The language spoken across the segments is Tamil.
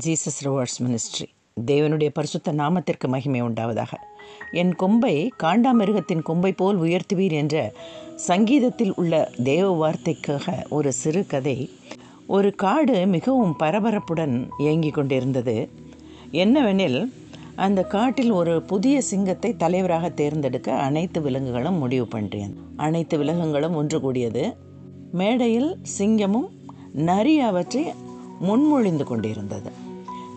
Jesus reverse ministry. தேவனுடைய பரிசுத்த நாமத்திற்கு மகிமை உண்டாவதாக. என் கொம்பை காண்டாமிருகத்தின் கொம்பை போல் உயர்த்துவீர் என்ற சங்கீதத்தில் உள்ள தேவ வார்த்தைக்காக ஒரு சிறு கதை. ஒரு காடு மிகவும் பரபரப்புடன் இயங்கிக் கொண்டிருந்தது. என்னவெனில், அந்த காட்டில் ஒரு புதிய சிங்கத்தை தலைவராக தேர்ந்தெடுக்க அனைத்து விலங்குகளும் முடிவு பண்ணியது. அனைத்து விலங்குகளும் ஒன்று கூடியது. மேடையில் சிங்கமும் நரி அவற்றை முன்மொழிந்து கொண்டிருந்தது.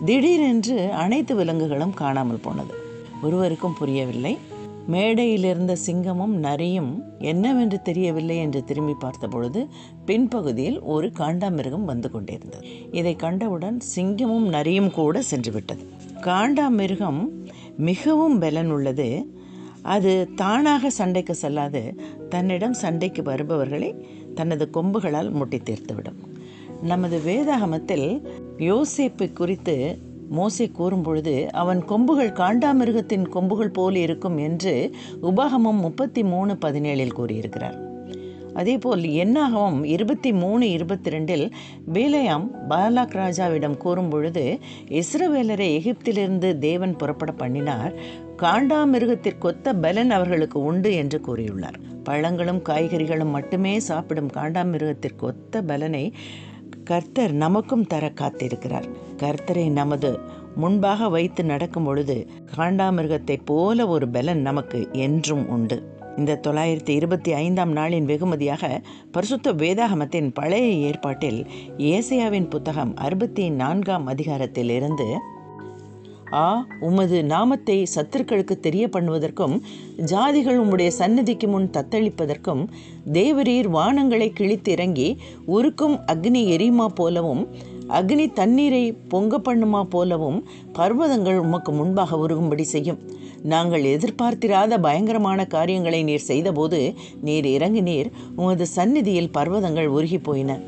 திடீரென்று அனைத்து விலங்குகளும் காணாமல் போனது. ஒருவருக்கும் புரியவில்லை. மேடையில் இருந்த சிங்கமும் நரியும் என்னவென்று தெரியவில்லை என்று திரும்பி பார்த்த பொழுது பின்பகுதியில் ஒரு காண்டாமிருகம் வந்து கொண்டிருந்தது. இதை கண்டவுடன் சிங்கமும் நரியும் கூட சென்று விட்டது. காண்டாமிருகம் மிகவும் பலன் உள்ளது. அது தானாக சண்டைக்கு செல்லாது, தன்னிடம் சண்டைக்கு வருபவர்களை தனது கொம்புகளால் முட்டி தீர்த்துவிடும். நமது வேதாகமத்தில் யோசேப்பை குறித்து மோசே கூறும் பொழுது, அவன் கொம்புகள் காண்டாமிருகத்தின் கொம்புகள் போல் இருக்கும் என்று உபாகமம் 33:17 கூறியிருக்கிறார். அதேபோல் என்னாகமம் 23:22 பேலேயாம் பாலாக் ராஜாவிடம் கூறும் பொழுது, இஸ்ரவேலரை எகிப்திலிருந்து தேவன் புறப்பட பண்ணினார், காண்டாமிருகத்திற்கொத்த பலன் அவர்களுக்கு உண்டு என்று கூறியுள்ளார். பழங்களும் காய்கறிகளும் மட்டுமே சாப்பிடும் காண்டாமிருகத்திற்கு ஒத்த பலனை கர்த்தர் நமக்கும் தர காத்திருக்கிறார். கர்த்தரை நமது முன்பாக வைத்து நடக்கும் பொழுது காண்டாமிருகத்தை போல ஒரு பலன் நமக்கு என்றும் உண்டு. இந்த 925ஆம் நாளின் வெகுமதியாக பரிசுத்த வேதாகமத்தின் பழைய ஏற்பாட்டில் ஏசாயாவின் புத்தகம் 64ஆம் அதிகாரத்தில் இருந்து, உமது நாமத்தை சத்துருக்களுக்கு தெரிய பண்ணுவதற்கும் ஜாதிகள் உம்முடைய சந்நிதிக்கு முன் தத்தளிப்பதற்கும் தேவரீர் வானங்களை கிழித்து இறங்கி உருக்கும் அக்னி எரியுமா போலவும் அக்னி தண்ணீரை பொங்க பண்ணுமா போலவும் பர்வதங்கள் உமக்கு முன்பாக உருகும்படி செய்யும். நாங்கள் எதிர்பார்த்திராத பயங்கரமான காரியங்களை நீர் செய்தபோது நீர் இறங்கினீர். உமது சந்நிதியில் பர்வதங்கள் உருகி போயின.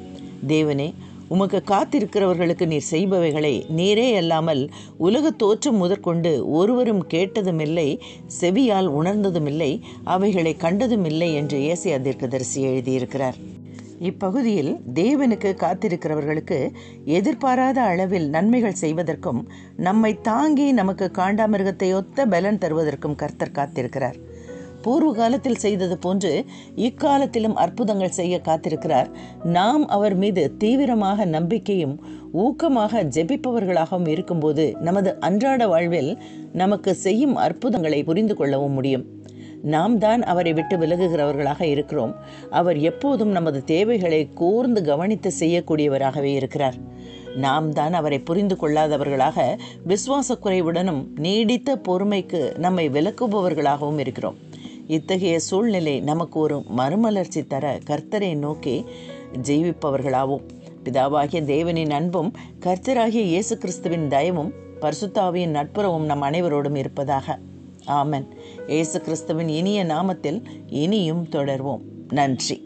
தேவனே, உமக்கு காத்திருக்கிறவர்களுக்கு நீர் செய்பவைகளை நீரே அல்லாமல் உலக தோற்றம் முதற்கொண்டு ஒருவரும் கேட்டதுமில்லை, செவியால் உணர்ந்ததுமில்லை, அவைகளை கண்டதுமில்லை என்று ஏசாயா தீர்க்கதரிசி எழுதியிருக்கிறார். இப்பகுதியில் தேவனுக்கு காத்திருக்கிறவர்களுக்கு எதிர்பாராத அளவில் நன்மைகள் செய்வதற்கும் நம்மை தாங்கி நமக்கு காண்டாமிருகத்தை ஒத்த பலன் தருவதற்கும் கர்த்தர் காத்திருக்கிறார். பூர்வ காலத்தில் செய்தது போன்று இக்காலத்திலும் அற்புதங்கள் செய்ய காத்திருக்கிறார். நாம் அவர் மீது தீவிரமாக நம்பிக்கையும் ஊக்கமாக ஜெபிப்பவர்களாகவும் இருக்கும்போது நமது அன்றாட வாழ்வில் நமக்கு செய்யும் அற்புதங்களை புரிந்து கொள்ளவும் முடியும். நாம் தான் அவரை விட்டு விலகுகிறவர்களாக இருக்கிறோம். அவர் எப்போதும் நமது தேவைகளை கூர்ந்து கவனித்து செய்யக்கூடியவராகவே இருக்கிறார். நாம் தான் அவரை புரிந்து கொள்ளாதவர்களாக விசுவாச குறைவுடனும் நீடித்த பொறுமைக்கு நம்மை விலக்குபவர்களாகவும் இருக்கிறோம். இத்தகைய சூழ்நிலை நமக்கு ஒரு மறுமலர்ச்சி தர கர்த்தரை நோக்கி ஜெயிப்பவர்களாகவும், பிதாவாகிய தேவனின் அன்பும் கர்த்தராகிய இயேசு கிறிஸ்துவின் தயவும் பரிசுத்த ஆவியின் நட்புறவும் நம் அனைவரோடும் இருப்பதாக. ஆமென். இயேசு கிறிஸ்துவின் இனிய நாமத்தில் இனியும் தொடர்வோம். நன்றி.